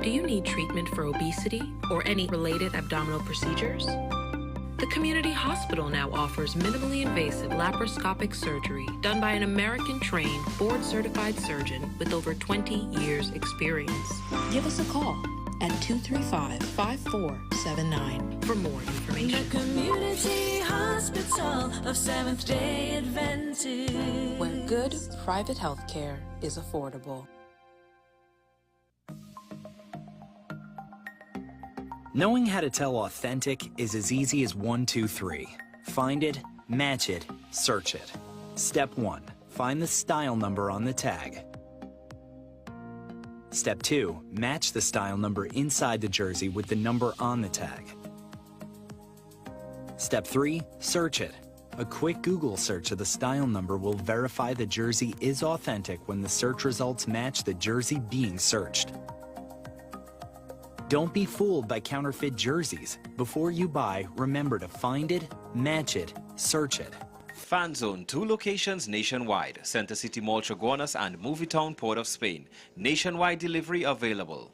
Do you need treatment for obesity or any related abdominal procedures? The community hospital now offers minimally invasive laparoscopic surgery done by an American-trained, board-certified surgeon with over 20 years' experience. Give us a call at 235-5479 for more information. The Community Hospital of Seventh-day Adventist, where good private health care is affordable. Knowing how to tell authentic is as easy as 1, 2, 3. Find it, match it, search it. Step 1. Find the style number on the tag. Step 2. Match the style number inside the jersey with the number on the tag. Step 3. Search it. A quick Google search of the style number will verify the jersey is authentic when the search results match the jersey being searched. Don't be fooled by counterfeit jerseys. Before you buy, remember to find it, match it, search it. Fan Zone, 2 locations nationwide. Center City Mall, Chaguanas and Movietown, Port of Spain. Nationwide delivery available.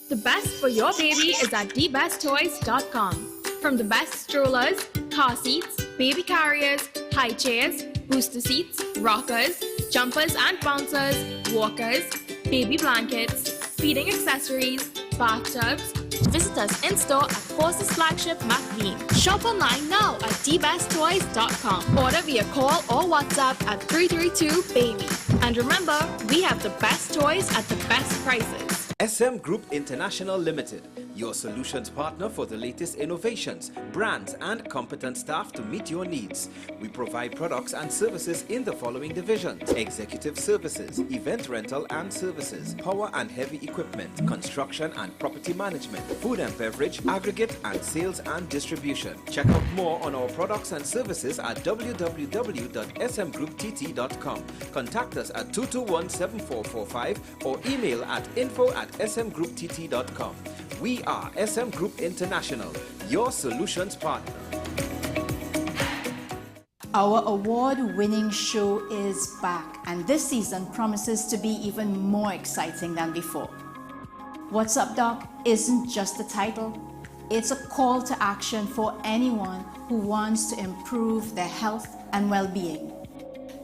The best for your baby is at thebesttoys.com. From the best strollers, car seats, baby carriers, high chairs, booster seats, rockers, jumpers and bouncers, walkers, baby blankets, feeding accessories, bathtubs. Visit us in-store at Forces Flagship McLean. Shop online now at thebesttoys.com. Order via call or WhatsApp at 332-BABY. And remember, we have the best toys at the best prices. SM Group International Limited, your solutions partner for the latest innovations, brands and competent staff to meet your needs. We provide products and services in the following divisions: executive services, event rental and services, power and heavy equipment, construction and property management, food and beverage, aggregate and sales and distribution. Check out more on our products and services at www.smgrouptt.com. Contact us at 221-7445 or email at info@smgrouptt.com. We are SM Group International, your solutions partner. Our award-winning show is back, and this season promises to be even more exciting than before. What's Up, Doc isn't just a title. It's a call to action for anyone who wants to improve their health and well-being.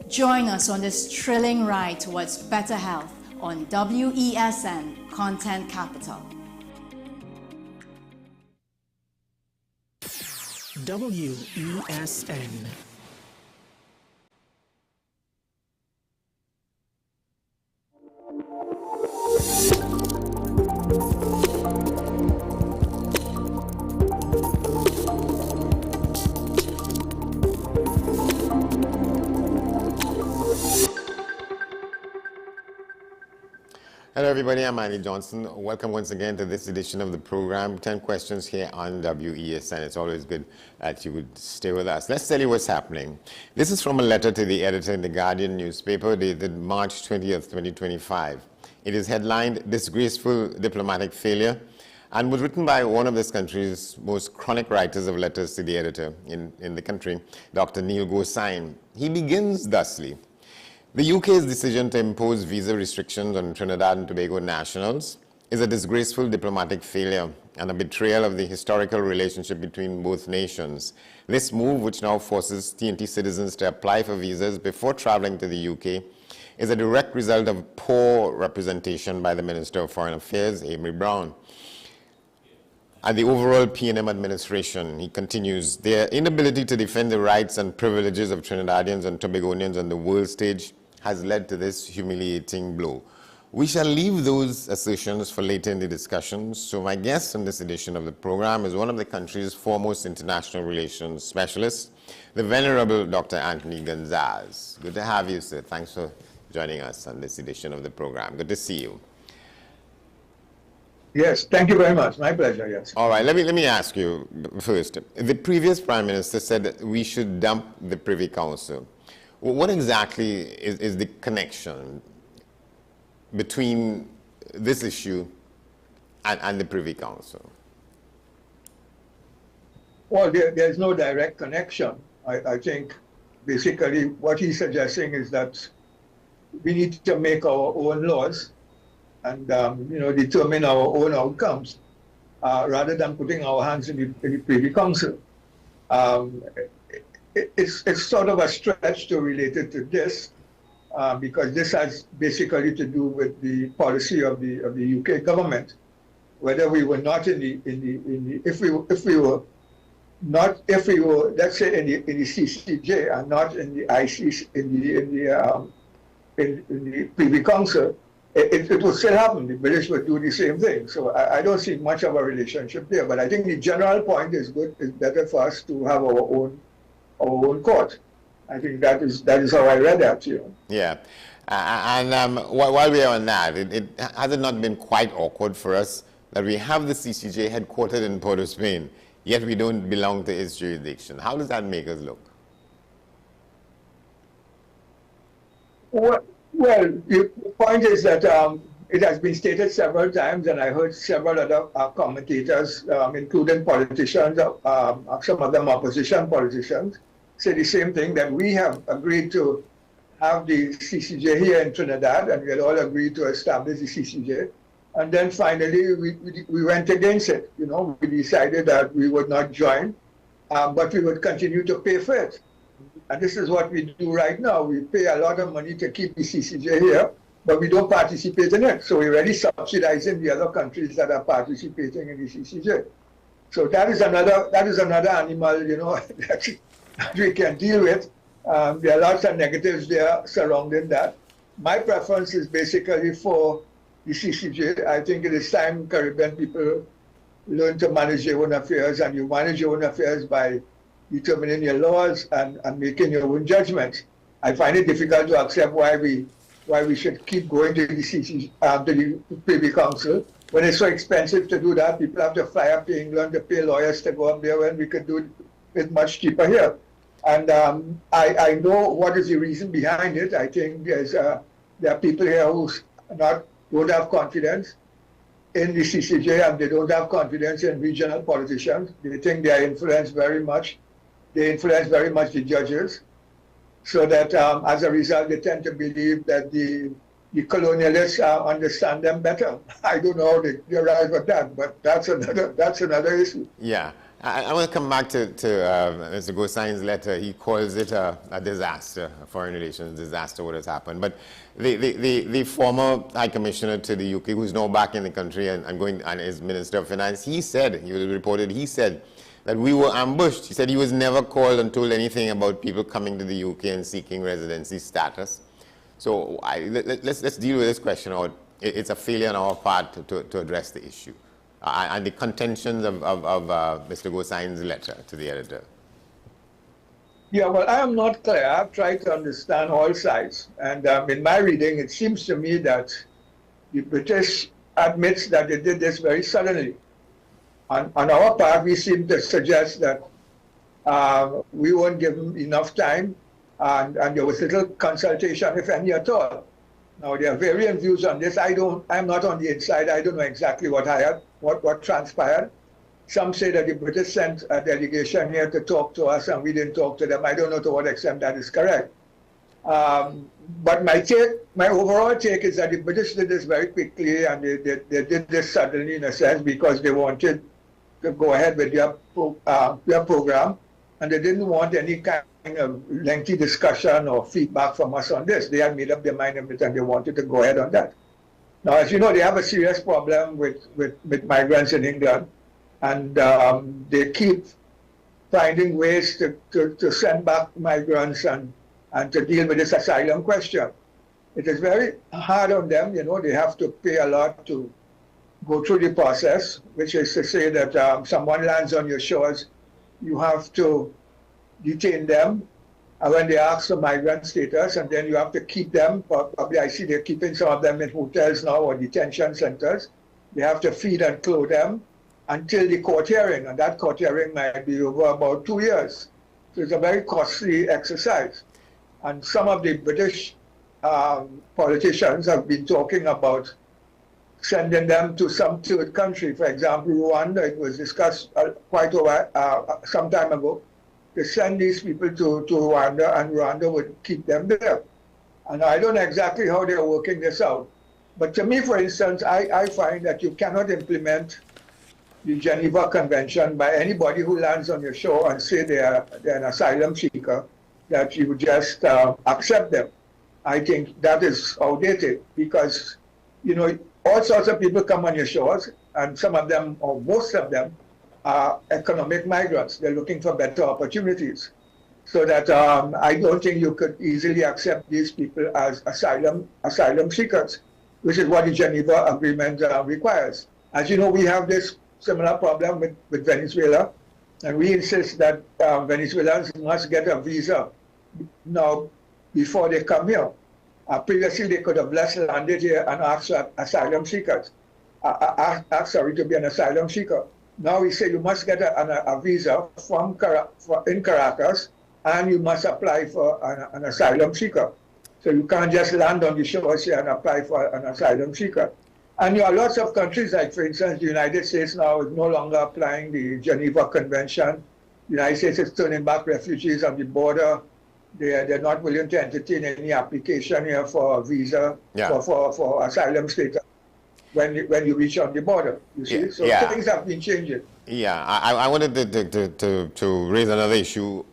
Join us on this thrilling ride towards better health on WESN Content Capital. WESN. Hello everybody, I'm Andy Johnson. Welcome once again to this edition of the program, 10 questions here on WESN. It's always good that you would stay with us. Let's tell you what's happening. This is from a letter to the editor in the Guardian newspaper dated March 20th, 2025. It is headlined, Disgraceful Diplomatic Failure, and was written by one of this country's most chronic writers of letters to the editor in the country, Dr. Neil Gosain. He begins thusly. The UK's decision to impose visa restrictions on Trinidad and Tobago nationals is a disgraceful diplomatic failure and a betrayal of the historical relationship between both nations. This move, which now forces TNT citizens to apply for visas before traveling to the UK, is a direct result of poor representation by the Minister of Foreign Affairs, Amy Brown, and the overall PNM administration. He continues, their inability to defend the rights and privileges of Trinidadians and Tobagonians on the world stage has led to this humiliating blow. We shall leave those assertions for later in the discussions. So my guest on this edition of the program is one of the country's foremost international relations specialists, the Venerable Dr. Anthony Gonzalez. Good to have you, sir. Thanks for joining us on this edition of the program. Good to see you. Yes, thank you very much. My pleasure, yes. All right, let me ask you first. The previous Prime Minister said that we should dump the Privy Council. What exactly is the connection between this issue and the Privy Council? Well, there's no direct connection. I think basically what he's suggesting is that we need to make our own laws and determine our own outcomes rather than putting our hands in the Privy Council. It's sort of a stretch to relate it to this because this has basically to do with the policy of the UK government. Whether we were not if we were let's say in the CCJ and not in the ICC in the Privy Council, it would still happen. The British would do the same thing. So I don't see much of a relationship there. But I think the general point is good. It's better for us to have our own court. I think that is how I read that. Yeah, and while we are on that, has it not been quite awkward for us that we have the CCJ headquartered in Port of Spain, yet we don't belong to its jurisdiction? How does that make us look? Well, the point is that it has been stated several times, and I heard several other commentators, including politicians, some of them opposition politicians, say the same thing, that we have agreed to have the CCJ here in Trinidad, and we had all agreed to establish the CCJ. And then finally, we went against it. We decided that we would not join, but we would continue to pay for it. And this is what we do right now. We pay a lot of money to keep the CCJ here, but we don't participate in it. So we're really subsidizing the other countries that are participating in the CCJ. So that is another animal, that we can deal with. There are lots of negatives there surrounding that. My preference is basically for the CCJ. I think it is time Caribbean people learn to manage their own affairs, and you manage your own affairs by determining your laws and making your own judgments. I find it difficult to accept why we should keep going to the CCJ, to the Privy Council. When it's so expensive to do that, people have to fly up to England to pay lawyers to go up there when we could do it much cheaper here. And I know what is the reason behind it. I think there are people here who don't have confidence in the CCJ, and they don't have confidence in regional politicians. They think they are influenced very much. They influence very much the judges, so that as a result, they tend to believe that the colonialists understand them better. I don't know how they arrive at that, but that's another issue. Yeah. I want to come back to Mr. Gosain's letter. He calls it a disaster, a foreign relations disaster, what has happened. But the former High Commissioner to the UK, who's now back in the country and is Minister of Finance, he said that we were ambushed. He said he was never called and told anything about people coming to the UK and seeking residency status. So let's deal with this question. It's a failure on our part to address the issue. And the contentions of Mr. Gosain's letter to the editor. Yeah, well, I am not clear. I've tried to understand all sides. And in my reading, it seems to me that the British admits that they did this very suddenly. On our part, we seem to suggest that we weren't given enough time, and there was little consultation, if any at all. Now, there are varying views on this. I'm not on the inside. I don't know exactly what transpired. Some say that the British sent a delegation here to talk to us, and we didn't talk to them. I don't know to what extent that is correct. But my overall take is that the British did this very quickly, and they did this suddenly, in a sense, because they wanted to go ahead with their program. and they didn't want any kind of lengthy discussion or feedback from us on this. They had made up their mind on it and they wanted to go ahead on that. Now, as you know, they have a serious problem with migrants in England, and they keep finding ways to send back migrants and to deal with this asylum question. It is very hard on them. You know, they have to pay a lot to go through the process, which is to say that someone lands on your shores, you have to detain them when they ask for migrant status, and then you have to keep them. Probably I see they're keeping some of them in hotels now or detention centers. They have to feed and clothe them until the court hearing, and that court hearing might be over about 2 years. So it's a very costly exercise. And some of the British politicians have been talking about sending them to some third country. For example, Rwanda. It was discussed quite some time ago to send these people to Rwanda, and Rwanda would keep them there. And I don't know exactly how they're working this out. But to me, for instance, I find that you cannot implement the Geneva Convention by anybody who lands on your shore and say they're an asylum seeker, that you would just accept them. I think that is outdated because, you know, all sorts of people come on your shores, and some of them, or most of them, are economic migrants. They're looking for better opportunities. So that I don't think you could easily accept these people as asylum seekers, which is what the Geneva Agreement requires. As you know, we have this similar problem with Venezuela, and we insist that Venezuelans must get a visa now before they come here. Previously, they could have just landed here and asked asylum seekers, to be an asylum seeker. Now we say you must get a visa in Caracas, and you must apply for an asylum seeker. So you can't just land on the shores here and apply for an asylum seeker. And there are lots of countries, like for instance, the United States now is no longer applying the Geneva Convention. The United States is turning back refugees on the border. They're not willing to entertain any application here for a visa, for asylum status when you reach on the border, you see. So things have been changing. Yeah, I wanted to raise another issue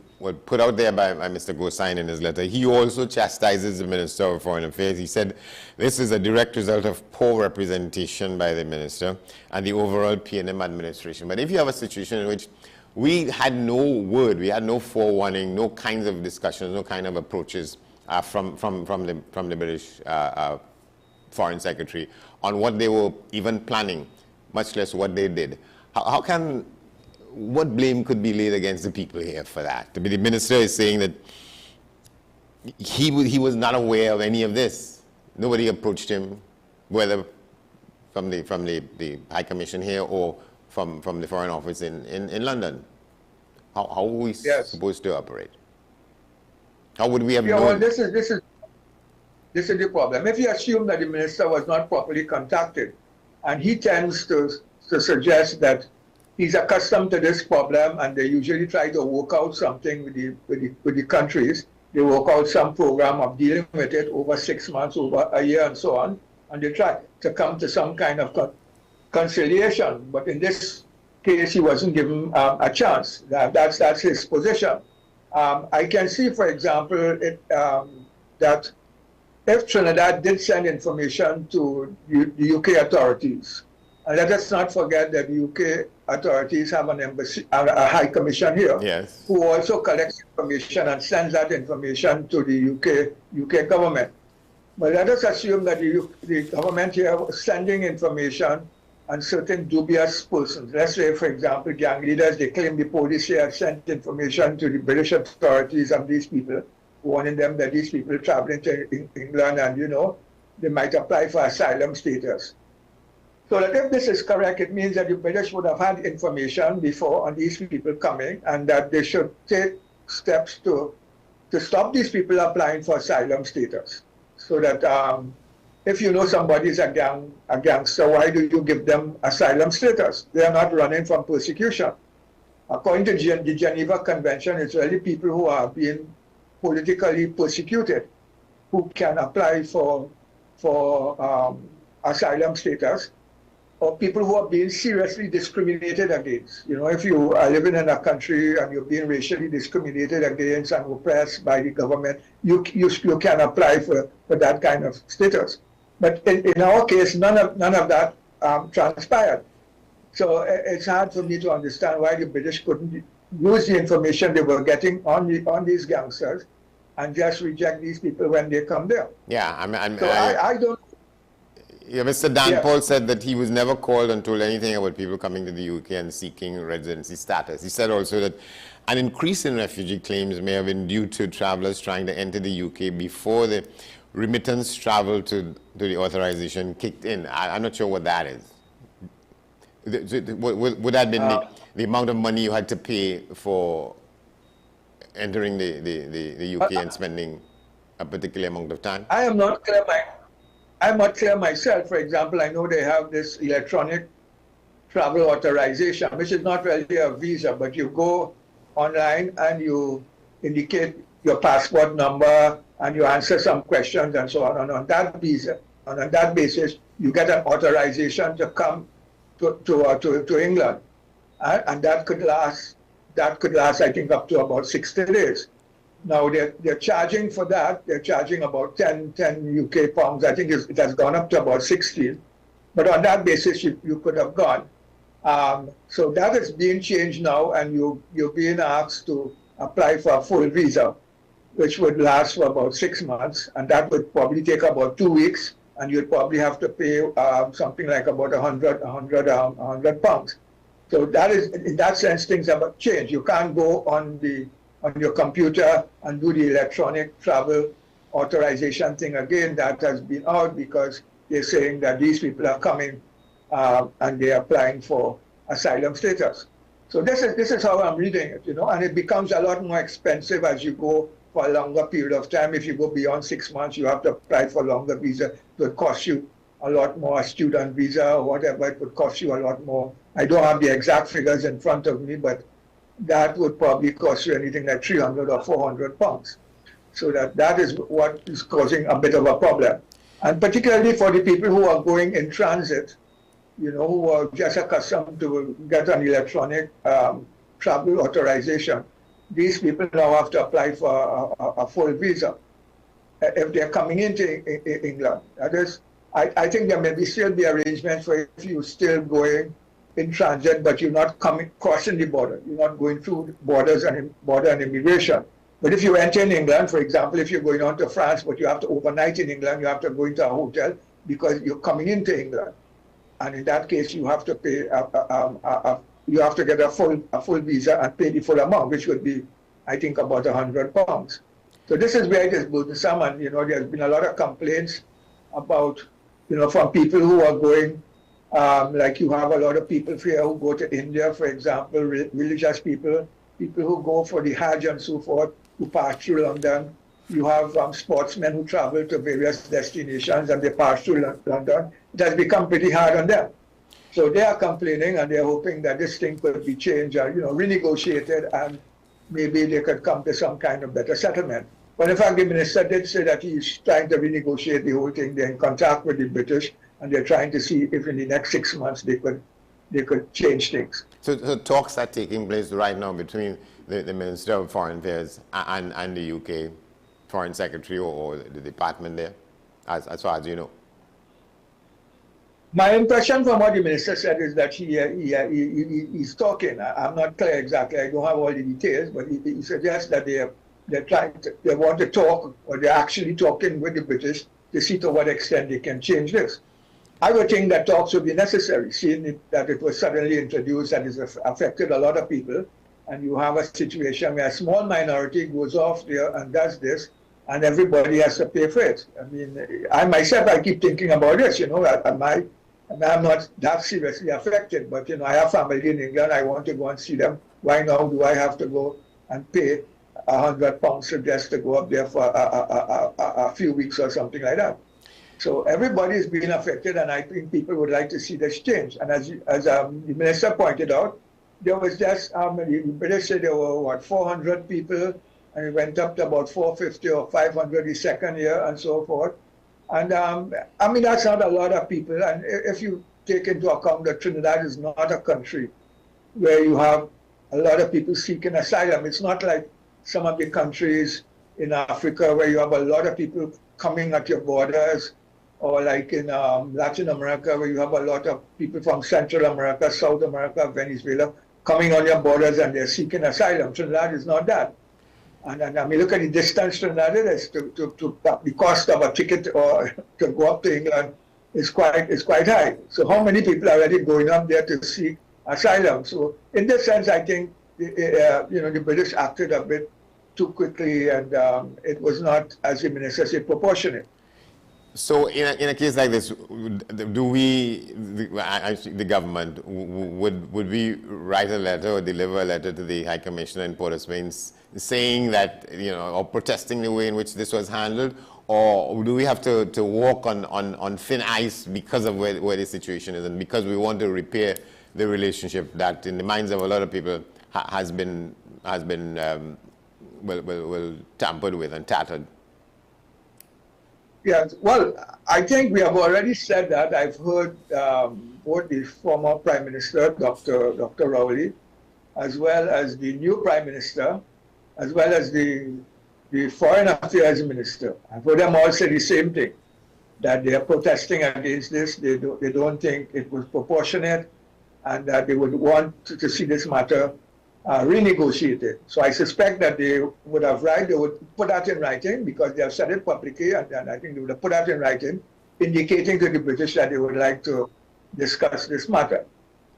put out there by Mr. Gosine in his letter. He also chastises the Minister of Foreign Affairs. He said this is a direct result of poor representation by the minister and the overall PNM administration. But if you have a situation in which we had no word, we had no forewarning, no kinds of discussions, no kind of approaches from the British Foreign Secretary on what they were even planning, much less what they did. What blame could be laid against the people here for that? The minister is saying that he was not aware of any of this. Nobody approached him, whether from the High Commission here or from the Foreign Office in London. How are we supposed to operate? How would we have known? Well, this is the problem. If you assume that the minister was not properly contacted, and he tends to suggest that he's accustomed to this problem, and they usually try to work out something with the countries. They work out some program of dealing with it over 6 months, over a year, and so on, and they try to come to some kind of conciliation. But in this case, he wasn't given a chance. That's his position. I can see, for example, that if Trinidad did send information to the UK authorities, and let us not forget that the UK authorities have an embassy, a high commission here, who also collects information and sends that information to the UK government. But let us assume that the government here was sending information on certain dubious persons. Let's say, for example, gang leaders, they claim the police here sent information to the British authorities of these people, warning them that these people traveling to England and, you know, they might apply for asylum status. So that if this is correct, it means that the British would have had information before on these people coming, and that they should take steps to stop these people applying for asylum status. So that if you know somebody is a gangster, why do you give them asylum status? They are not running from persecution. According to the Geneva Convention, it's really people who are being politically persecuted who can apply for asylum status. or people who are being seriously discriminated against. You know, if you are living in a country and you're being racially discriminated against and oppressed by the government, you can apply for that kind of status. But in our case, none of that transpired. So it's hard for me to understand why the British couldn't use the information they were getting on these gangsters and just reject these people when they come there. Yeah, I don't. Yeah, Mr. Dan Paul said that he was never called and told anything about people coming to the UK and seeking residency status. He said also that an increase in refugee claims may have been due to travelers trying to enter the UK before the remittance travel to the authorization kicked in. I'm not sure what that is. Would that have been the amount of money you had to pay for entering the UK and spending a particular amount of time? I'm not clear myself. For example, I know they have this electronic travel authorization, which is not really a visa, but you go online and you indicate your passport number and you answer some questions and so on. And on that visa, and on that basis, you get an authorization to come to England, and that could last. I think, up to about 60 days. Now they're charging for that. They're charging about 10 UK pounds. I think it has gone up to about 16. But on that basis, you could have gone. So that is being changed now, and you're being asked to apply for a full visa, which would last for about 6 months, and that would probably take about 2 weeks, and you'd probably have to pay something like about 100 pounds. So that is, in that sense, things have changed. You can't go on your computer and do the electronic travel authorization thing again. That has been out because they're saying that these people are coming and they're applying for asylum status. So this is how I'm reading it, you know, and it becomes a lot more expensive as you go for a longer period of time. If you go beyond 6 months, you have to apply for a longer visa. It would cost you a lot more. A student visa or whatever, it would cost you a lot more. I don't have the exact figures in front of me, but that would probably cost you anything like 300 or 400 pounds. So that is what is causing a bit of a problem. And particularly for the people who are going in transit, you know, who are just accustomed to get an electronic travel authorization, these people now have to apply for a full visa if they're coming into England. That is, I think there may still be arrangements for if you're still going in transit, but you're not crossing the border. You're not going through borders and border and immigration. But if you enter in England, for example, if you're going on to France, but you have to overnight in England, you have to go into a hotel because you're coming into England. And in that case, you have to pay, you have to get a full visa and pay the full amount, which would be, I think, about 100 pounds. So this is where it is burdensome, and, you know, there's been a lot of complaints about, you know, from people who are going, like you have a lot of people here who go to India, for example, religious people who go for the Hajj and so forth, who pass through London. You have sportsmen who travel to various destinations and they pass through London. It has become pretty hard on them. So they are complaining and they're hoping that this thing could be changed or, you know, renegotiated, and maybe they could come to some kind of better settlement. But in fact, the minister did say that he's trying to renegotiate the whole thing. They're in contact with the British and they're trying to see if in the next 6 months they could change things. So talks are taking place right now between the Minister of Foreign Affairs and the UK Foreign Secretary or the department there, as far as you know. My impression from what the minister said is that he's talking. I'm not clear exactly. I don't have all the details, but he suggests that they want to talk, or they're actually talking with the British to see to what extent they can change this. I would think that talks would be necessary, seeing that it was suddenly introduced and it's affected a lot of people, and you have a situation where a small minority goes off there and does this, and everybody has to pay for it. I mean, I myself, I keep thinking about this, you know, I'm not that seriously affected, but, you know, I have family in England, I want to go and see them. Why now do I have to go and pay 100 pounds just to go up there for a few weeks or something like that? So everybody is being affected, and I think people would like to see this change. And as the minister pointed out, there was just, the British said there were, what, 400 people, and it went up to about 450 or 500 the second year and so forth. And I mean, that's not a lot of people. And if you take into account that Trinidad is not a country where you have a lot of people seeking asylum. It's not like some of the countries in Africa where you have a lot of people coming at your borders, or like in Latin America where you have a lot of people from Central America, South America, Venezuela coming on your borders and they're seeking asylum. Trinidad is not that. And I mean, look at the distance Trinidad is to the cost of a ticket or to go up to England is quite high. So how many people are already going up there to seek asylum? So in this sense, I think the British acted a bit too quickly, and it was not, as the minister said, proportionate. So in a case like this, do we, the government, would we write a letter or deliver a letter to the High Commissioner in Port-au-Spain saying that, or protesting the way in which this was handled? Or do we have to walk on thin ice because of where the situation is, and because we want to repair the relationship that in the minds of a lot of people has been tampered with and tattered? Yes, well, I think we have already said that. I've heard both the former Prime Minister, Dr. Rowley, as well as the new Prime Minister, as well as the Foreign Affairs Minister. I've heard them all say the same thing, that they are protesting against this. They don't think it was proportionate, and that they would want to see this matter renegotiated. So I suspect that they would put that in writing, because they have said it publicly, and I think they would have put that in writing, indicating to the British that they would like to discuss this matter.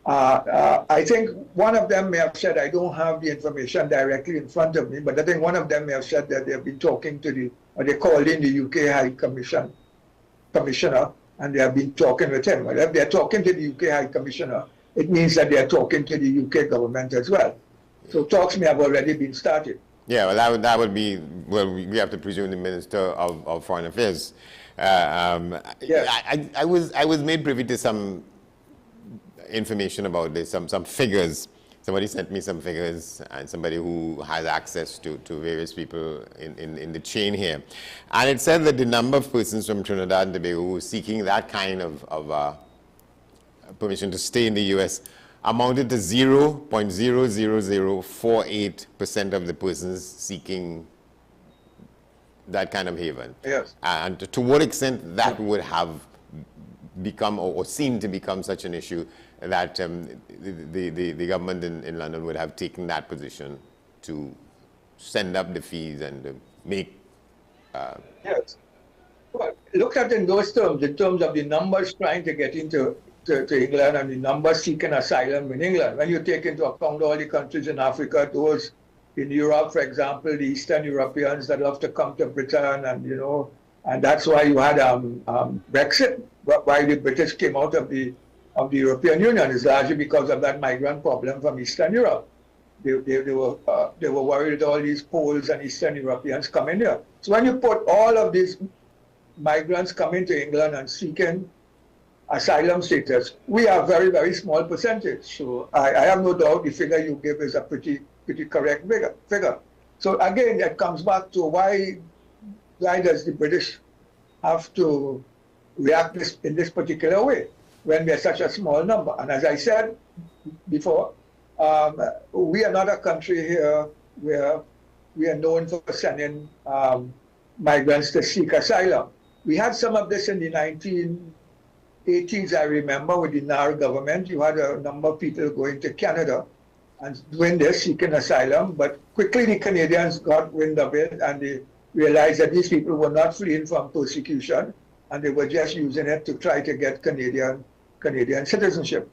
I think one of them may have said, I don't have the information directly in front of me, but I think one of them may have said that they have been talking to they called in the UK High Commissioner, and they have been talking with him. Well, if they're talking to the UK High Commissioner, it means that they're talking to the UK government as well. So talks may have already been started. Yeah, well, that would be, well, we have to presume the Minister of Foreign Affairs. Yes. I was made privy to some information about this, some figures. Somebody sent me some figures, and somebody who has access to various people in the chain here. And it said that the number of persons from Trinidad and Tobago who were seeking that kind of permission to stay in the U.S. amounted to 0.00048% of the persons seeking that kind of haven. Yes. And to what extent that would have become or seemed to become such an issue that the government in London would have taken that position to send up the fees and make... Yes. Well, look at it in those terms, in terms of the numbers trying to get into to England and the numbers seeking asylum in England. When you take into account all the countries in Africa, those in Europe, for example, the Eastern Europeans that love to come to Britain, and and that's why you had Brexit, why the British came out of the European Union, is largely because of that migrant problem from Eastern Europe. They were worried that all these Poles and Eastern Europeans coming here. So when you put all of these migrants coming to England and seeking asylum status, we are a very, very small percentage. So I have no doubt the figure you give is a pretty correct figure. So again, that comes back to why does the British have to react in this particular way when we are such a small number? And as I said before, we are not a country here where we are known for sending migrants to seek asylum. We had some of this in the 1980s, I remember, with the NAR government. You had a number of people going to Canada and doing this, seeking asylum, but quickly the Canadians got wind of it, and they realized that these people were not fleeing from persecution, and they were just using it to try to get Canadian citizenship.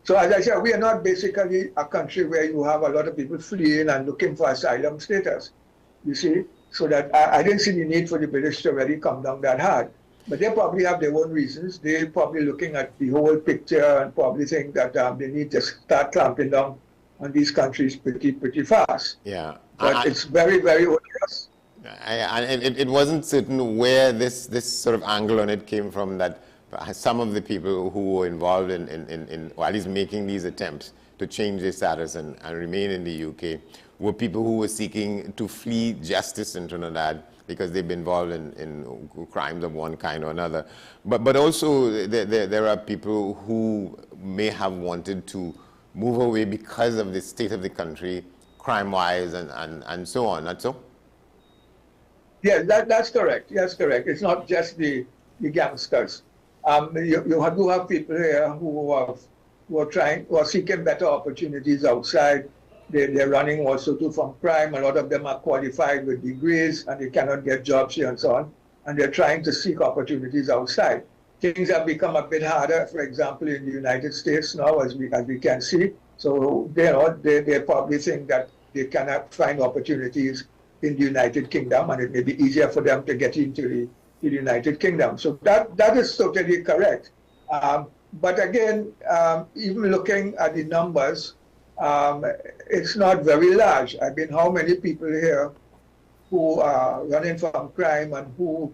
So as I said, we are not basically a country where you have a lot of people fleeing and looking for asylum status, you see? So that I didn't see the need for the British to really come down that hard. But they probably have their own reasons. They're probably looking at the whole picture and probably think that they need to start clamping down on these countries pretty fast. Yeah. But it's very, very obvious. And it wasn't certain where this sort of angle on it came from, that some of the people who were involved in or at least making these attempts to change their status and remain in the UK were people who were seeking to flee justice in Trinidad because they've been involved in crimes of one kind or another. But also there are people who may have wanted to move away because of the state of the country, crime-wise and so on, not so? Yeah, that's correct. That's correct. It's not just the gangsters. You do have people here who are seeking better opportunities outside. They're running also too from crime. A lot of them are qualified with degrees and they cannot get jobs here and so on. And they're trying to seek opportunities outside. Things have become a bit harder, for example, in the United States now, as we can see. So they probably think that they cannot find opportunities in the United Kingdom, and it may be easier for them to get into the United Kingdom. So that is totally correct. But again, even looking at the numbers, it's not very large. I mean, how many people here who are running from crime and who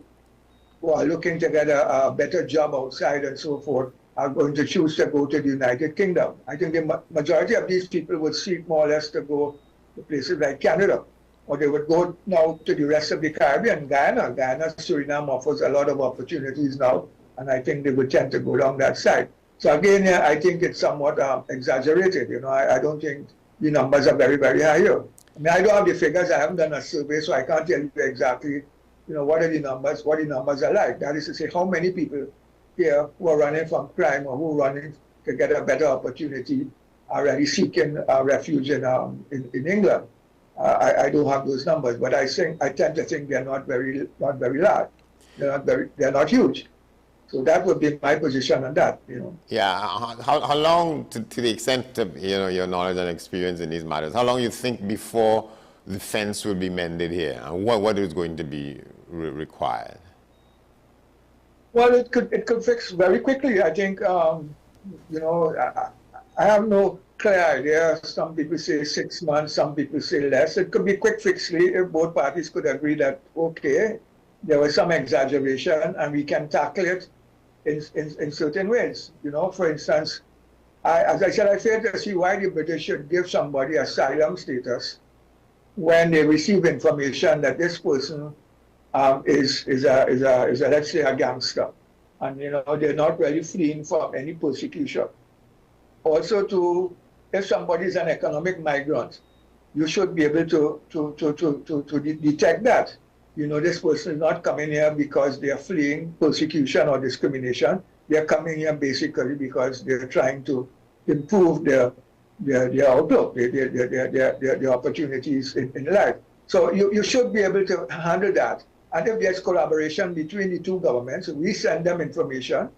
are looking to get a better job outside and so forth are going to choose to go to the United Kingdom? I think the majority of these people would seek more or less to go to places like Canada, or they would go now to the rest of the Caribbean. Guyana, Suriname offers a lot of opportunities now, and I think they would tend to go down that side. So again, I think it's somewhat exaggerated. I don't think the numbers are very, very high here. I mean, I don't have the figures. I haven't done a survey, so I can't tell you exactly, what the numbers are like. That is to say, how many people here who are running from crime or who are running to get a better opportunity are really seeking refuge in England. I don't have those numbers, but I tend to think they're not very large. They're not huge. So that would be my position on that. Yeah. How long, to the extent of your knowledge and experience in these matters, how long you think before the fence will be mended here, and what is going to be required? Well, it could fix very quickly. I think I have no clear idea. Some people say 6 months, some people say less. It could be quick fixly if both parties could agree that, okay, there was some exaggeration and we can tackle it in certain ways. For instance, as I said, I fail to see why the British should give somebody asylum status when they receive information that this person is let's say a gangster, and they're not really fleeing from any persecution. Also, if somebody is an economic migrant, you should be able to detect that. This person is not coming here because they are fleeing persecution or discrimination. They are coming here basically because they're trying to improve their outlook, their opportunities in life. So you should be able to handle that. And if there's collaboration between the two governments, we send them information,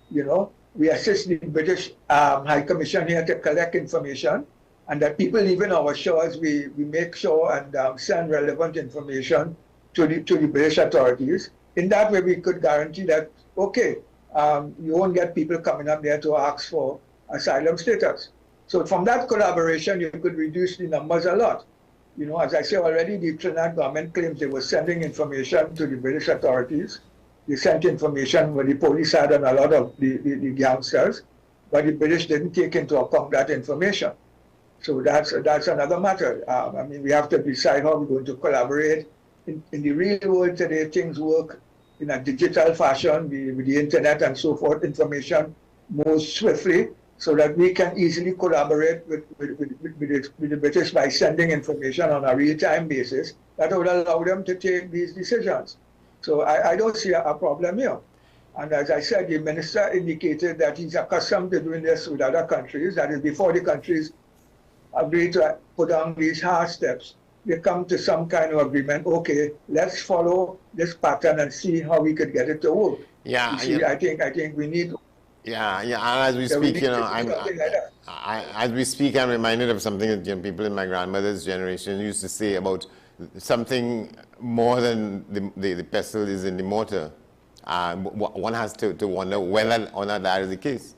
we assist the British High Commission here to collect information, and that people leaving our shores, we make sure and send relevant information to the British authorities. In that way, we could guarantee that, okay, you won't get people coming up there to ask for asylum status. So from that collaboration, you could reduce the numbers a lot. As I say already, the Trinidad government claims they were sending information to the British authorities. They sent information where the police had on a lot of the gangsters, but the British didn't take into account that information. So that's another matter. We have to decide how we're going to collaborate. In the real world today, things work in a digital fashion with the internet and so forth. Information moves swiftly, so that we can easily collaborate with the British by sending information on a real-time basis that would allow them to take these decisions. So I don't see a problem here. And as I said, the minister indicated that he's accustomed to doing this with other countries. That is, before the countries agree to put on these hard steps, they come to some kind of agreement. Okay, let's follow this pattern and see how we could get it to work. Yeah, I think we need. Yeah, and as we speak, as we speak, I'm reminded of something that people in my grandmother's generation used to say about something more than the pestle is in the mortar. One has to wonder whether or not that is the case.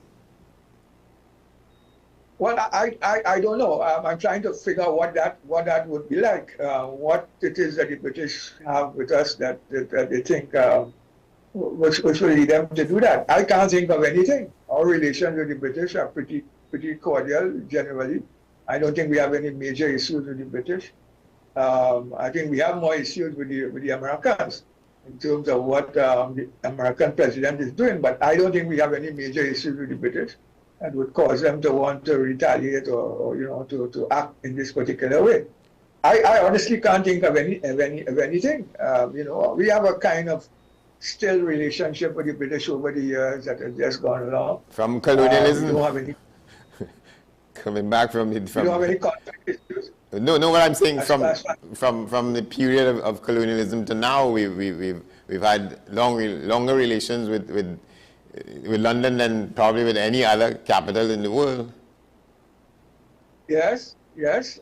Well, I don't know. I'm trying to figure out what that would be like. What it is that the British have with us that they think which will lead them to do that. I can't think of anything. Our relations with the British are pretty cordial generally. I don't think we have any major issues with the British. I think we have more issues with the Americans in terms of what the American president is doing, but I don't think we have any major issues with the British that would cause them to want to retaliate or to act in this particular way. I honestly can't think of anything. We have a kind of still relationship with the British over the years that has just gone along. From colonialism? We don't have any. Coming back from We don't have any conflict issues. No, what I'm saying from the period of colonialism to now, we've had longer relations with London than probably with any other capital in the world. Yes,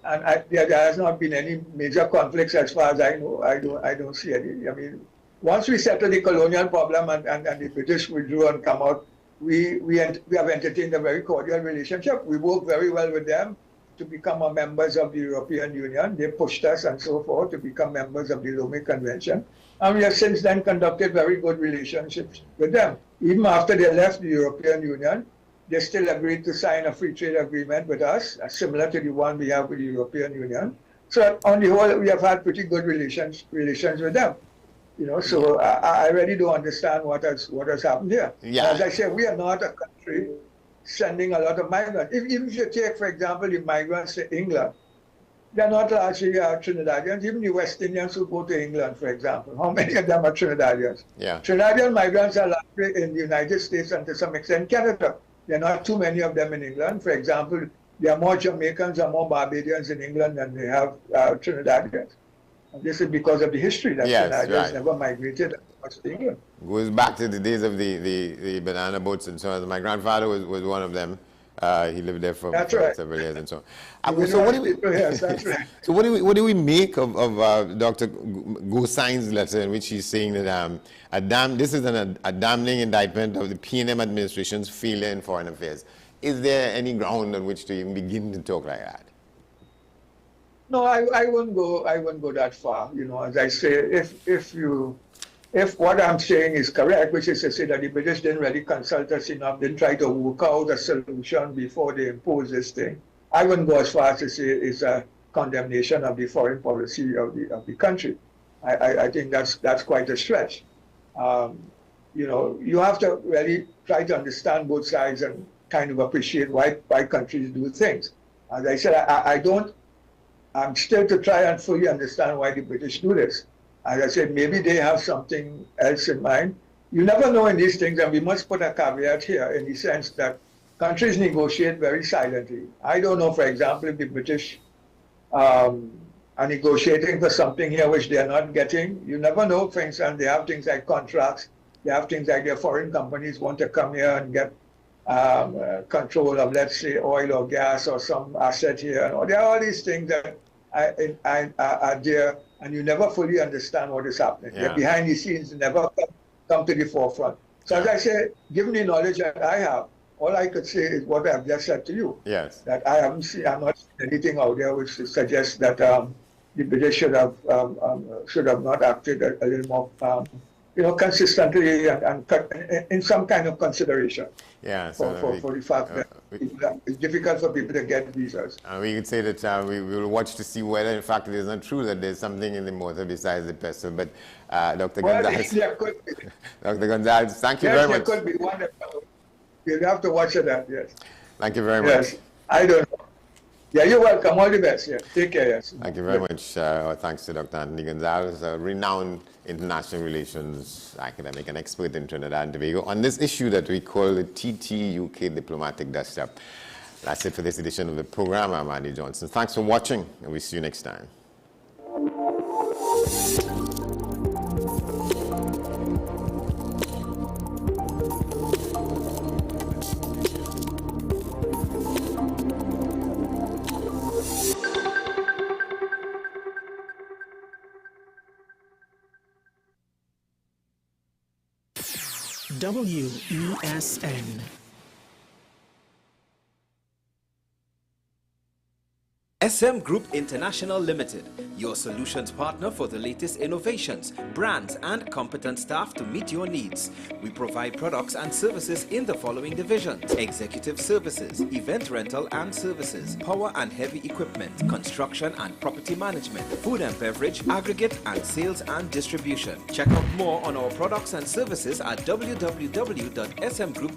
and there has not been any major conflicts as far as I know. I don't see any. I mean, once we settle the colonial problem and the British withdrew and come out, we have entertained a very cordial relationship. We work very well with them to become members of the European Union. They pushed us and so forth to become members of the Lomé Convention. And we have since then conducted very good relationships with them. Even after they left the European Union, they still agreed to sign a free trade agreement with us, similar to the one we have with the European Union. So on the whole, we have had pretty good relations with them. So I really don't understand what has happened here. Yeah. As I say, we are not a country sending a lot of migrants. Even if you take, for example, the migrants to England, they're not largely Trinidadians. Even the West Indians who go to England, for example, how many of them are Trinidadians? Yeah. Trinidadian migrants are largely in the United States and to some extent Canada. There are not too many of them in England. For example, there are more Jamaicans and more Barbadians in England than they have Trinidadians. And this is because of the history that Trinidadians never migrated to England. Goes back to the days of the banana boats and so on. My grandfather was one of them. He lived there for several years and so on. So what do we make of Dr. Gosai's letter in which he's saying that this is a damning indictment of the P&M administration's failure in foreign affairs? Is there any ground on which to even begin to talk like that? No, I wouldn't go that far. As I say, if what I'm saying is correct, which is to say that the British didn't really consult us enough, didn't try to work out a solution before they imposed this thing, I wouldn't go as far as to say it's a condemnation of the foreign policy of the country. I think that's quite a stretch. You have to really try to understand both sides and kind of appreciate why countries do things. As I said, I'm still to try and fully understand why the British do this. As I said, maybe they have something else in mind. You never know in these things, and we must put a caveat here in the sense that countries negotiate very silently. I don't know, for example, if the British are negotiating for something here which they are not getting. You never know. For instance, they have things like contracts. They have things like their foreign companies want to come here and get control of, let's say, oil or gas or some asset here. There are all these things that are there, and you never fully understand what is happening. Yeah. Behind the scenes never come to the forefront. So as I say, given the knowledge that I have, all I could say is what I've just said to you. Yes. That I'm not seeing anything out there which suggests that the British should have not acted a little more consistently and in some kind of consideration. Yeah, for the fact that it's difficult for people to get visas. We could say that we will watch to see whether, in fact, it is not true that there's something in the motor besides the pestle. But Dr. Gonzalez, Dr. Gonzalez, thank you very much. Yes, there could be one. You'll have to watch that. Yes. Thank you very much. Yes, I don't know. Yeah, you're welcome. All the best. Yeah. Take care. Yes. Thank you very much. Thanks to Dr. Anthony Gonzalez, a renowned international relations academic and expert in Trinidad and Tobago, on this issue that we call the TT-UK diplomatic dust-up. That's it for this edition of the program. I'm Andy Johnson. Thanks for watching, and we'll see you next time. WESN. SM Group International Limited, your solutions partner for the latest innovations, brands and competent staff to meet your needs. We provide products and services in the following divisions: executive services, event rental and services, power and heavy equipment, construction and property management, food and beverage, aggregate and sales and distribution. Check out more on our products and services at www.smgroup.com.